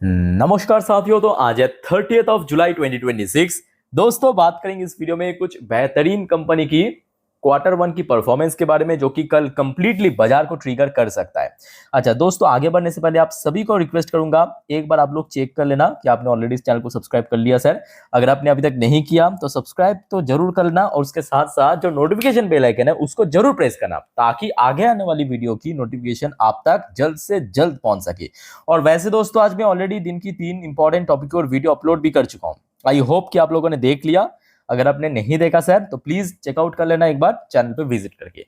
नमस्कार साथियों। तो आज है 30th ऑफ जुलाई 2026। दोस्तों बात करेंगे इस वीडियो में कुछ बेहतरीन कंपनी की क्वार्टर वन की परफॉर्मेंस के बारे में, जो कि कल कंप्लीटली बाजार को ट्रिगर कर सकता है। अच्छा दोस्तों, आगे बढ़ने से पहले आप सभी को रिक्वेस्ट करूंगा, एक बार आप लोग चेक कर लेना कि आपने ऑलरेडी इस चैनल को सब्सक्राइब कर लिया सर। अगर आपने अभी तक नहीं किया तो सब्सक्राइब तो जरूर करना, और उसके साथ साथ जो नोटिफिकेशन बेल आइकन है उसको जरूर प्रेस करना, ताकि आगे आने वाली वीडियो की नोटिफिकेशन आप तक जल्द से जल्द पहुंच सके। और वैसे दोस्तों, आज मैं ऑलरेडी दिन की 3 इंपॉर्टेंट टॉपिक और वीडियो अपलोड भी कर चुका हूं। आई होप कि आप लोगों ने देख लिया। अगर आपने नहीं देखा सर तो प्लीज चेकआउट कर लेना एक बार चैनल पे विजिट करके।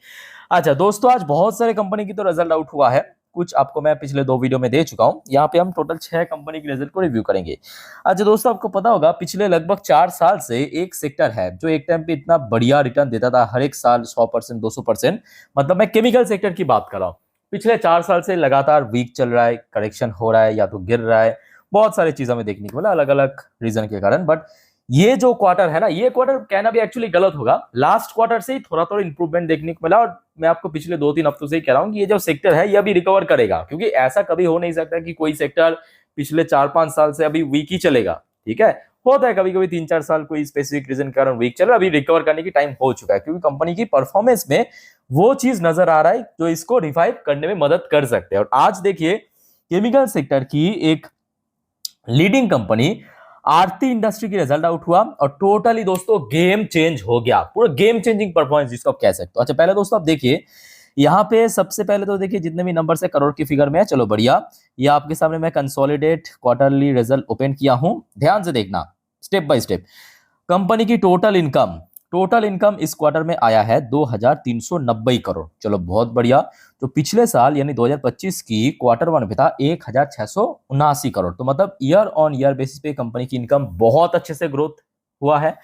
अच्छा दोस्तों, आज बहुत सारे कंपनी की तो रिजल्ट आउट हुआ है। कुछ आपको मैं पिछले 2 वीडियो में दे चुका हूं। यहाँ पे हम टोटल 6 कंपनी की रिजल्ट को रिव्यू करेंगे। अच्छा दोस्तों, आपको पता होगा पिछले लगभग 4 साल से एक सेक्टर है जो एक टाइम पे इतना बढ़िया रिटर्न देता था, हर एक साल 100% 200%। मतलब मैं केमिकल सेक्टर की बात कर रहा हूँ। पिछले 4 साल से लगातार वीक चल रहा है, करेक्शन हो रहा है या तो गिर रहा है। बहुत सारी चीजें हमें देखने को मिला अलग अलग रीजन के कारण। बट ये जो क्वार्टर है ना, ये क्वार्टर कहना भी एक्चुअली गलत होगा। लास्ट क्वार्टर से ही थोड़ा थोड़ा इंप्रूवमेंट देखने को मिला, और मैं आपको पिछले 2-3 हफ्तों से ही कह रहा हूँ कि ये जो सेक्टर है ये अभी रिकवर करेगा, क्योंकि ऐसा कभी हो नहीं सकता कि कोई सेक्टर पिछले 4-5 साल से अभी वीक ही चलेगा। ठीक है, होता है कभी कभी 3-4 साल कोई स्पेसिफिक रीजन के कारण वीक चल रहा है। अभी रिकवर करने की टाइम हो चुका है, क्योंकि कंपनी की परफॉर्मेंस में वो चीज नजर आ रहा है जो इसको रिवाइव करने में मदद कर सकते हैं। और आज देखिए, केमिकल सेक्टर की एक लीडिंग कंपनी आरती इंडस्ट्री की रिजल्ट आउट हुआ, और टोटली दोस्तों गेम चेंज हो गया, पूरा गेम चेंजिंग परफॉर्मेंस जिसको आप कह सकते हो। अच्छा पहले दोस्तों आप देखिए, यहाँ पे सबसे पहले तो देखिए जितने भी नंबर है करोड़ की फिगर में है। चलो बढ़िया, ये आपके सामने मैं कंसोलिडेट क्वार्टरली रिजल्ट ओपन किया हूं, ध्यान से देखना स्टेप बाय स्टेप। कंपनी की टोटल इनकम इस क्वार्टर में आया है 2390 करोड़। चलो बहुत बढ़िया। तो पिछले साल यानी 2025 की क्वार्टर वन पे था 1679 करोड़। तो मतलब ईयर ऑन ईयर बेसिस पे कंपनी की इनकम बहुत अच्छे से ग्रोथ हुआ है।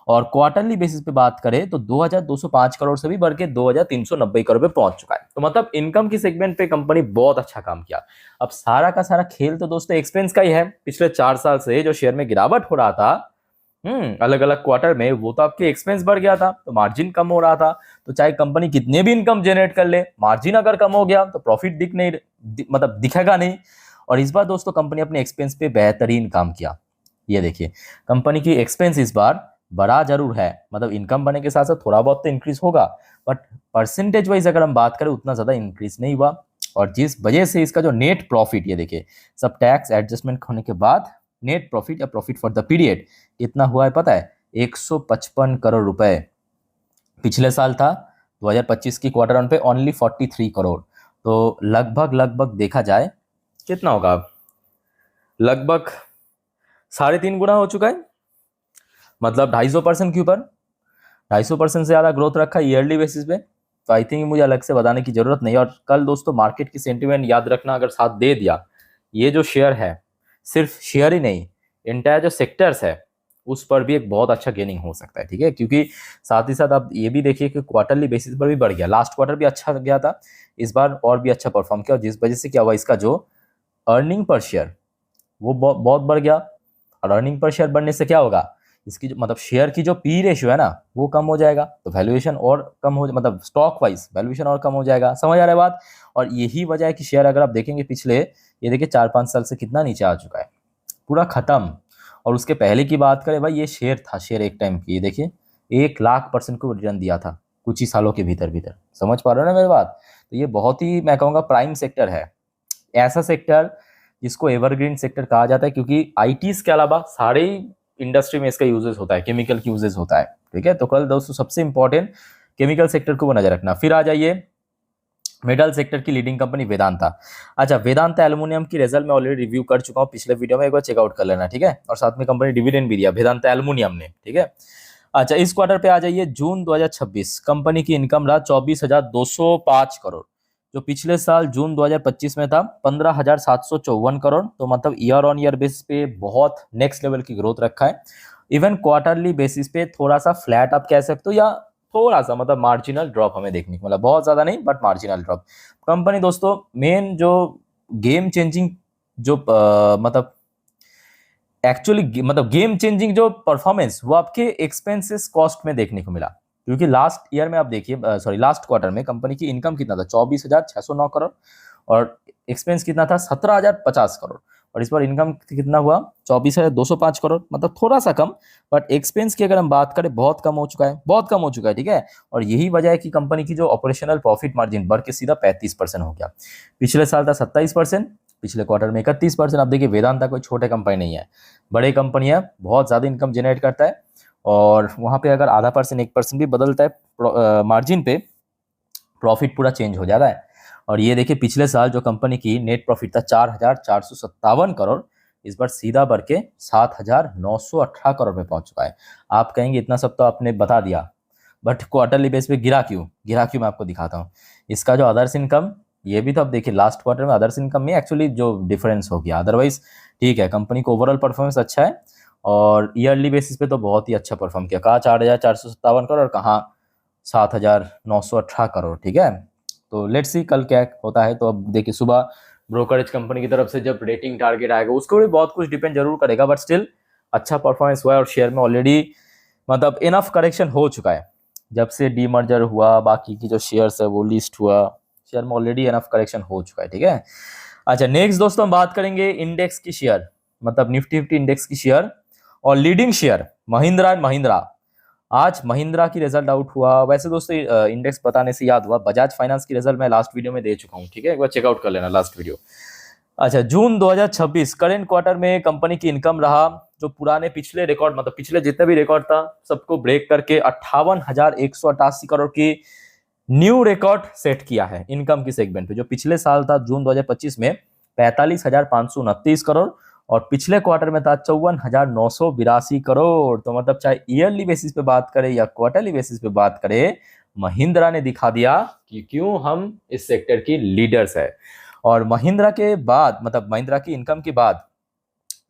और क्वार्टरली बेसिस पे बात करें तो 2205 करोड़ से भी बढ़ के 2390 करोड़ पे पहुंच चुका है। तो मतलब इनकम की सेगमेंट पे कंपनी बहुत अच्छा काम किया। अब सारा का सारा खेल तो दोस्तों एक्सपेंस का ही है। पिछले 4 साल से जो शेयर में गिरावट हो रहा था अलग अलग क्वार्टर में, वो तो आपके एक्सपेंस बढ़ गया था, तो मार्जिन कम हो रहा था। तो चाहे कंपनी कितने भी इनकम जनरेट कर ले, मार्जिन अगर कम हो गया तो प्रॉफिट मतलब दिखेगा नहीं। और इस बार दोस्तों कंपनी अपने एक्सपेंस पे बेहतरीन काम किया। ये देखिए, कंपनी की एक्सपेंस इस बार बड़ा जरूर है, मतलब इनकम बढ़ने के साथ साथ थोड़ा बहुत तो इंक्रीज होगा, बट परसेंटेज वाइज अगर हम बात करें उतना ज्यादा इंक्रीज नहीं हुआ। और जिस वजह से इसका जो नेट प्रॉफिट, ये देखिए सब टैक्स एडजस्टमेंट होने के बाद नेट प्रॉफिट या प्रॉफिट फॉर द पीरियड कितना हुआ है पता है? 155 करोड़ रुपए। पिछले साल था 2025 की क्वार्टर वन पे ओनली 43 करोड़। तो लगभग लगभग देखा जाए कितना होगा, लगभग 3.5 गुना हो चुका है। मतलब 250% के ऊपर, 250% से ज्यादा ग्रोथ रखा ईयरली बेसिस पे। तो आई थिंक मुझे अलग से बताने की जरूरत नहीं। और कल दोस्तों मार्केट की सेंटिमेंट याद रखना, अगर साथ दे दिया, ये जो शेयर है, सिर्फ शेयर ही नहीं, इंटायर जो सेक्टर्स है उस पर भी एक बहुत अच्छा गेनिंग हो सकता है। ठीक है, क्योंकि साथ ही साथ आप ये भी देखिए कि क्वार्टरली बेसिस पर भी बढ़ गया। लास्ट क्वार्टर भी अच्छा गया था, इस बार और भी अच्छा परफॉर्म किया, और जिस वजह से क्या हुआ, इसका जो अर्निंग पर शेयर वो बहुत बढ़ गया। और अर्निंग पर शेयर बढ़ने से क्या होगा, इसकी जो मतलब शेयर की जो पी रेशियो है ना वो कम हो जाएगा, तो वैल्यूएशन और कम हो, मतलब स्टॉक वाइज वैल्यूएशन और कम हो जाएगा। समझ आ रहा है बात? और यही वजह है कि शेयर अगर आप देखेंगे पिछले, ये देखिए 4-5 साल से कितना नीचे आ चुका है, पूरा खत्म। और उसके पहले की बात करें भाई, ये शेयर था, शेयर एक टाइम की, ये देखिए 1,00,000% को रिटर्न दिया था कुछ ही सालों के भीतर भीतर। समझ पा रहे हो ना मेरी बात? तो ये बहुत ही, मैं कहूँगा, प्राइम सेक्टर है, ऐसा सेक्टर जिसको एवरग्रीन सेक्टर कहा जाता है, क्योंकि आईटीज के अलावा सारे इंडस्ट्री में इसका यूजेस होता है, केमिकल की यूजेस होता है। ठीक है, तो कल दोस्तों सबसे इंपॉर्टेंट केमिकल सेक्टर को नजर रखना। फिर आ जाइए मेटल सेक्टर की लीडिंग कंपनी वेदांता। अच्छा, वेदांता एल्युमिनियम की रिजल्ट मैं ऑलरेडी रिव्यू कर चुका हूँ पिछले वीडियो में, एक बार चेकआउट कर लेना। ठीक है, और साथ में कंपनी डिविडेंड भी दिया वेदांता एल्युमिनियम ने। ठीक है, अच्छा इस क्वार्टर पे आ जाइए, जून 2026 कंपनी की इनकम रहा 24,205 करोड़, जो पिछले साल जून 2025 में था 15,754 करोड़। तो मतलब ईयर ऑन ईयर बेसिस पे बहुत नेक्स्ट लेवल की ग्रोथ रखा है। इवन क्वार्टरली बेसिस पे थोड़ा सा फ्लैट आप कह सकते हो, या थोड़ा सा मतलब मार्जिनल ड्रॉप हमें देखने को, मतलब बहुत ज्यादा नहीं बट मार्जिनल ड्रॉप। कंपनी दोस्तों मेन जो गेम चेंजिंग जो मतलब एक्चुअली मतलब गेम चेंजिंग जो परफॉर्मेंस वो आपके एक्सपेंसेस कॉस्ट में देखने को मिला। क्योंकि लास्ट ईयर में आप देखिए, सॉरी लास्ट क्वार्टर में कंपनी की इनकम कितना था, 24,609 करोड़, और एक्सपेंस कितना था, 17,050 करोड़। और इस बार इनकम कितना हुआ 24,205 करोड़, मतलब थोड़ा सा कम, बट एक्सपेंस की अगर हम बात करें बहुत कम हो चुका है, बहुत कम हो चुका है, ठीक है। और यही वजह है कि कंपनी की जो ऑपरेशनल प्रॉफिट मार्जिन बढ़ के सीधा 35% हो गया। पिछले साल था 27%, पिछले क्वार्टर में 31%। अब देखिए वेदांता कोई छोटे कंपनी नहीं है, बड़े कंपनी है, बहुत ज़्यादा इनकम जनरेट करता है, और वहाँ पे अगर आधा परसेंट 1% भी बदलता है मार्जिन पे, प्रॉफिट पूरा चेंज हो जाता है। और ये देखिए पिछले साल जो कंपनी की नेट प्रॉफिट था 4,457 करोड़, इस बार सीधा बढ़ के 7,918 करोड़ में पहुंच चुका है। आप कहेंगे इतना सब तो आपने बता दिया, बट क्वार्टरली बेस पे गिरा क्यों, मैं आपको दिखाता हूँ। इसका जो अदर्स इनकम, ये भी तो अब देखिए लास्ट क्वार्टर में अदर्स इनकम में एक्चुअली जो डिफरेंस हो गया, अदरवाइज ठीक है, कंपनी को ओवरऑल परफॉर्मेंस अच्छा है, और ईयरली बेसिस पे तो बहुत ही अच्छा परफॉर्म किया। कहाँ 4,457 करोड़, कहाँ 7,918 करोड़, ठीक है। तो लेट्स सी कल क्या होता है। तो अब देखिए सुबह ब्रोकरेज कंपनी की तरफ से जब रेटिंग टारगेट आएगा उसको भी बहुत कुछ डिपेंड जरूर करेगा, बट स्टिल अच्छा परफॉर्मेंस हुआ है, और शेयर में ऑलरेडी मतलब इनफ करेक्शन हो चुका है। जब से डीमर्जर हुआ, बाकी की जो शेयर्स है वो लिस्ट हुआ, शेयर में ऑलरेडी इनफ करेक्शन हो चुका है, ठीक है। अच्छा नेक्स्ट दोस्तों हम बात करेंगे इंडेक्स की शेयर, मतलब निफ्टी 50 इंडेक्स की शेयर, और leading share Mahindra and Mahindra. आज महिंद्रा की रिजल्ट आउट हुआ। वैसे दोस्तों इंडेक्स बताने से याद हुआ, बजाज फाइनेंस की रिजल्ट मैं लास्ट वीडियो में दे चुका हूँ, ठीक है, एक बार चेकआउट कर लेना लास्ट वीडियो। अच्छा जून 2026 करेंट क्वार्टर में कंपनी की इनकम रहा जो पुराने पिछले रिकॉर्ड, मतलब पिछले जितने भी रिकॉर्ड था सबको ब्रेक करके 58,188 करोड़ की न्यू रिकॉर्ड सेट किया है इनकम की सेगमेंट पे। जो पिछले साल था जून 2025 में 45,529 करोड़, और पिछले क्वार्टर में था 54,982 करोड़। तो मतलब चाहे ईयरली बेसिस पे बात करें या क्वार्टरली बेसिस पे बात करें, महिंद्रा ने दिखा दिया कि क्यों हम इस सेक्टर की लीडर्स है। और महिंद्रा के बाद, मतलब महिंद्रा की इनकम के बाद,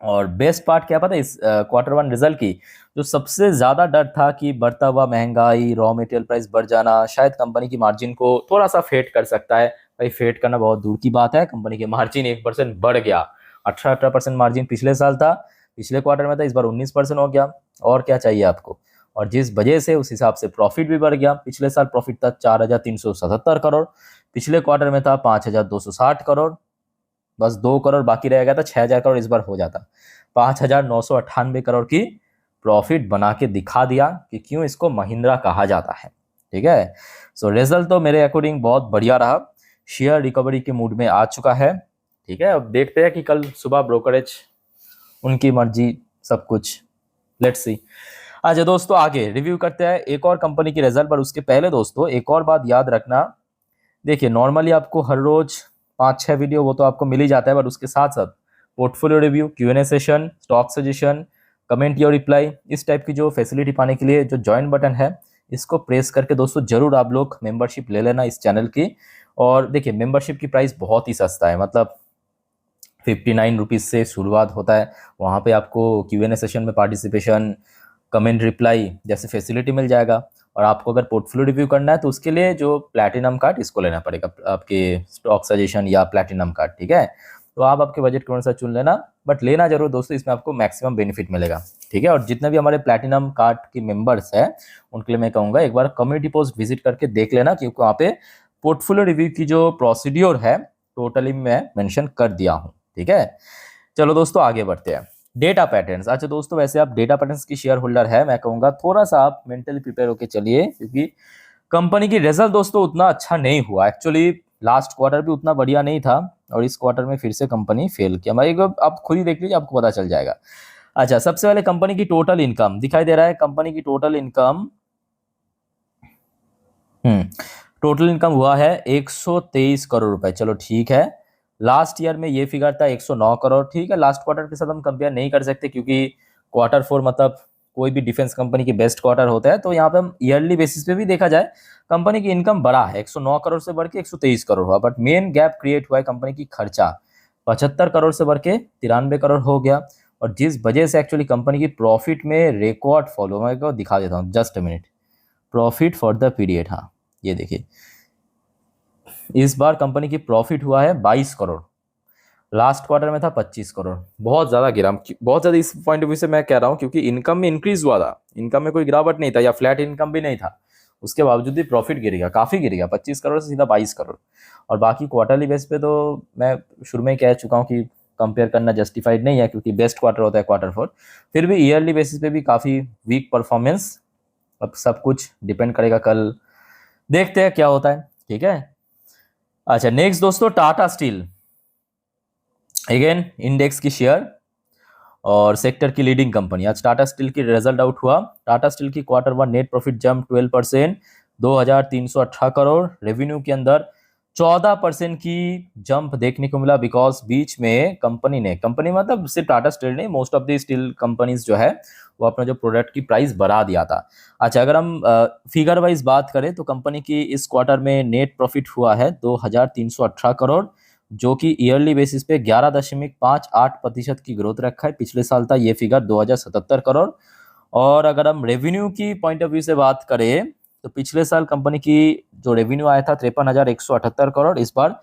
और बेस्ट पार्ट क्या पता है इस क्वार्टर वन रिजल्ट की, जो सबसे ज्यादा डर था कि बढ़ता हुआ महंगाई, रॉ मटेरियल प्राइस बढ़ जाना शायद कंपनी की मार्जिन को थोड़ा सा फेट कर सकता है। भाई फेट करना बहुत दूर की बात है, कंपनी की मार्जिन 1% बढ़ गया। 18% मार्जिन पिछले साल था, पिछले क्वार्टर में था, इस बार 19% हो गया। और क्या चाहिए आपको। और जिस वजह से उस हिसाब से प्रॉफिट भी बढ़ गया। पिछले साल प्रॉफिट था 4,377 करोड़, पिछले क्वार्टर में था 5,260 करोड़, बस 2 करोड़ बाकी रह गया था, 6,000 करोड़ इस बार हो जाता। 5,998 करोड़ की प्रॉफिट बना के दिखा दिया कि क्यों इसको महिंद्रा कहा जाता है, ठीक है। सो रिजल्ट तो मेरे अकॉर्डिंग बहुत बढ़िया रहा, शेयर रिकवरी के मूड में आ चुका है, ठीक है। अब देखते हैं कि कल सुबह ब्रोकरेज, उनकी मर्जी सब कुछ, लेट्स सी। अच्छा दोस्तों आगे रिव्यू करते हैं एक और कंपनी की रिजल्ट, पर उसके पहले दोस्तों एक और बात याद रखना। देखिए नॉर्मली आपको हर रोज 5-6 वीडियो वो तो आपको मिल ही जाता है, बट उसके साथ साथ portfolio review, Q&A session, stock suggestion, comment या रिप्लाई, इस टाइप की जो फैसिलिटी पाने के लिए जो ज्वाइन बटन है इसको प्रेस करके दोस्तों जरूर आप लोग मेंबरशिप ले लेना इस चैनल की। और देखिए मेंबरशिप की प्राइस बहुत ही सस्ता है, मतलब 59 रुपीज़ से शुरुआत होता है। वहाँ पे आपको Q&A सेशन में पार्टिसिपेशन, कमेंट रिप्लाई जैसे फैसिलिटी मिल जाएगा। और आपको अगर पोर्टफोलियो रिव्यू करना है तो उसके लिए जो प्लैटिनम कार्ड इसको लेना पड़ेगा, आपके स्टॉक सजेशन या प्लैटिनम कार्ड, ठीक है। तो आप आपके बजट के अनुसार चुन लेना, बट लेना जरूर दोस्तों, इसमें आपको मैक्सिमम बेनिफिट मिलेगा, ठीक है। और जितने भी हमारे प्लैटिनम कार्ड के मेंबर्स हैं उनके लिए मैं कहूँगा एक बार कम्युनिटी पोस्ट विजिट करके देख लेना, क्योंकि वहाँ पे पोर्टफोलियो रिव्यू की जो प्रोसीड्योर है टोटली मैं मेंशन कर दिया हूँ, ठीक है। चलो दोस्तों आगे बढ़ते हैं। Data patterns. अच्छा दोस्तों वैसे आप डेटा पैटर्न्स की शेयर होल्डर है, मैं कहूँगा थोड़ा सा आप मेंटली प्रिपेयर होकर चलिए, क्योंकि कंपनी की रिजल्ट दोस्तों उतना अच्छा नहीं हुआ। एक्चुअली लास्ट क्वार्टर भी उतना बढ़िया नहीं था, और इस क्वार्टर में फिर से कंपनी फेल किया। मैं आप खुद ही देख लीजिए, आपको पता चल जाएगा। अच्छा सबसे पहले कंपनी की टोटल इनकम दिखाई दे रहा है, कंपनी की टोटल इनकम टोटल इनकम हुआ है 123 करोड़ रुपए। चलो ठीक है, लास्ट ईयर में ये फिगर था 109 करोड़, ठीक है। लास्ट क्वार्टर के साथ हम कंपेयर नहीं कर सकते, क्योंकि क्वार्टर 4 मतलब कोई भी डिफेंस कंपनी की बेस्ट क्वार्टर होता है। तो यहाँ पे हम ईयरली बेसिस पे भी देखा जाए कंपनी की इनकम बढ़ा है, 109 करोड़ से बढ़ के 123 करोड़ हुआ। बट मेन गैप क्रिएट हुआ है कंपनी की खर्चा, 75 करोड़ से बढ़ के 93 करोड़ हो गया। और जिस वजह से एक्चुअली कंपनी की प्रॉफिट में रिकॉर्ड फॉलो, मैं को दिखा देता हूँ just a minute, profit for the period. हाँ ये देखिए, इस बार कंपनी की प्रॉफिट हुआ है 22 करोड़, लास्ट क्वार्टर में था 25 करोड़। बहुत ज़्यादा गिरा, बहुत ज़्यादा इस पॉइंट ऑफ व्यू से मैं कह रहा हूँ, क्योंकि इनकम में इंक्रीज हुआ था, इनकम में कोई गिरावट नहीं था या फ्लैट इनकम भी नहीं था, उसके बावजूद भी प्रॉफिट गिर गया, काफ़ी गिर गया, 25 करोड़ से सीधा 22 करोड़। और बाकी क्वार्टरली बेस पे तो मैं शुरू में कह चुका हूँ कि कंपेयर करना जस्टिफाइड नहीं है क्योंकि बेस्ट क्वार्टर होता है Q4। फिर भी ईयरली बेसिस पे भी काफ़ी वीक परफॉर्मेंस। अब सब कुछ डिपेंड करेगा, कल देखते हैं क्या होता है, ठीक है। अच्छा नेक्स्ट दोस्तों, टाटा स्टील, अगेन इंडेक्स की शेयर और सेक्टर की लीडिंग कंपनी। आज टाटा स्टील की रिजल्ट आउट हुआ। टाटा स्टील की Q1 net profit jump 12%, 2318 crore. Revenue के अंदर 14% की जंप देखने को मिला, बिकॉज बीच में कंपनी मतलब सिर्फ टाटा स्टील नहीं, most of the steel companies जो है वो अपना जो प्रोडक्ट की प्राइस बढ़ा दिया था। अच्छा अगर हम फिगर वाइज बात करें तो कंपनी की इस क्वार्टर में नेट प्रॉफिट हुआ है 2318 करोड़, जो कि ईयरली बेसिस पे 11.58% की ग्रोथ रखा है। पिछले साल था ये फिगर 2077 करोड़। और अगर हम रेवेन्यू की पॉइंट ऑफ व्यू से बात करें तो पिछले साल कंपनी की जो रेवेन्यू आया था 53,178 करोड़, इस बार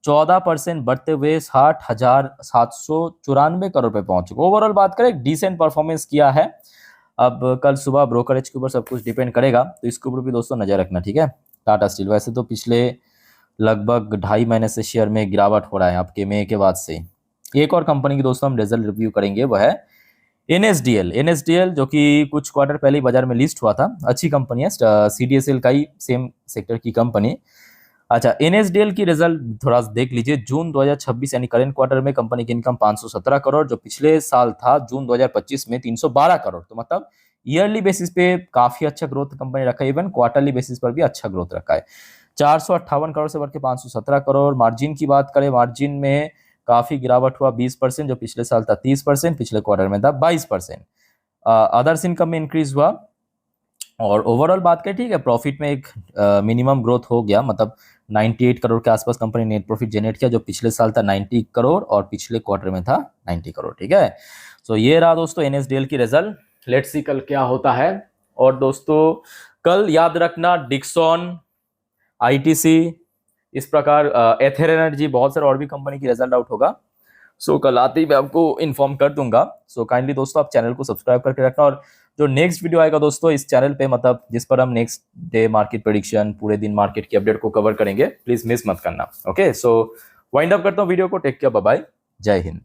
14% बढ़ते हुए 60,794 करोड़ पे पहुंच चुका। ओवरऑल बात करें डिसेंट परफॉर्मेंस किया है। अब कल सुबह ब्रोकरेज के ऊपर सब कुछ डिपेंड करेगा, तो इसके ऊपर भी दोस्तों नजर रखना, ठीक है। टाटा स्टील वैसे तो पिछले लगभग 2.5 महीने से शेयर में गिरावट हो रहा है आपके मई के बाद से। एक और कंपनी की दोस्तों हम रिजल्ट रिव्यू करेंगे, वो है एनएसडीएल, जो कि कुछ क्वार्टर पहले ही बाजार में लिस्ट हुआ था। अच्छी कंपनी है, सीडीएसएल का ही सेम सेक्टर की कंपनी। अच्छा एनएसडीएल की रिजल्ट थोड़ा देख लीजिए। जून 2026 यानी करेंट क्वार्टर में कंपनी की इनकम 517 करोड़, जो पिछले साल था जून 2025 में 312 करोड़। तो मतलब ईयरली बेसिस पे काफी अच्छा ग्रोथ कंपनी रखा है, इवन क्वार्टरली बेसिस पर भी अच्छा ग्रोथ रखा है। 458 करोड़ से बढ़ के 517 करोड़। मार्जिन की बात करें, मार्जिन में काफी गिरावट हुआ 20%, जो पिछले साल था 30%, पिछले क्वार्टर में था 22%। अदर्स इनकम में इंक्रीज हुआ। और ओवरऑल बात करें, ठीक है, प्रॉफिट में एक मिनिमम ग्रोथ हो गया, मतलब 98 करोड़ के आसपास कंपनी नेट प्रॉफिट जनरेट किया, जो पिछले साल था 90 करोड़ और पिछले क्वार्टर में था 90 करोड़, ठीक है। सो ये रहा दोस्तों एनएसडीएल की रिजल्ट। लेट्स सी कल क्या होता है। और दोस्तों कल याद रखना डिक्सॉन, आईटीसी, इस प्रकार एथर एनर्जी, बहुत सारे और भी कंपनी की रिजल्ट आउट होगा। सो कल आते ही मैं आपको इन्फॉर्म कर दूंगा। सो काइंडली दोस्तों आप चैनल को सब्सक्राइब करके रखना। और जो नेक्स्ट वीडियो आएगा दोस्तों इस चैनल पे, मतलब जिस पर हम नेक्स्ट डे मार्केट प्रेडिक्शन, पूरे दिन मार्केट की अपडेट को कवर करेंगे, प्लीज मिस मत करना। ओके, सो वाइंड अप करता हूँ वीडियो को। टेक केयर, बाय बाय, जय हिंद।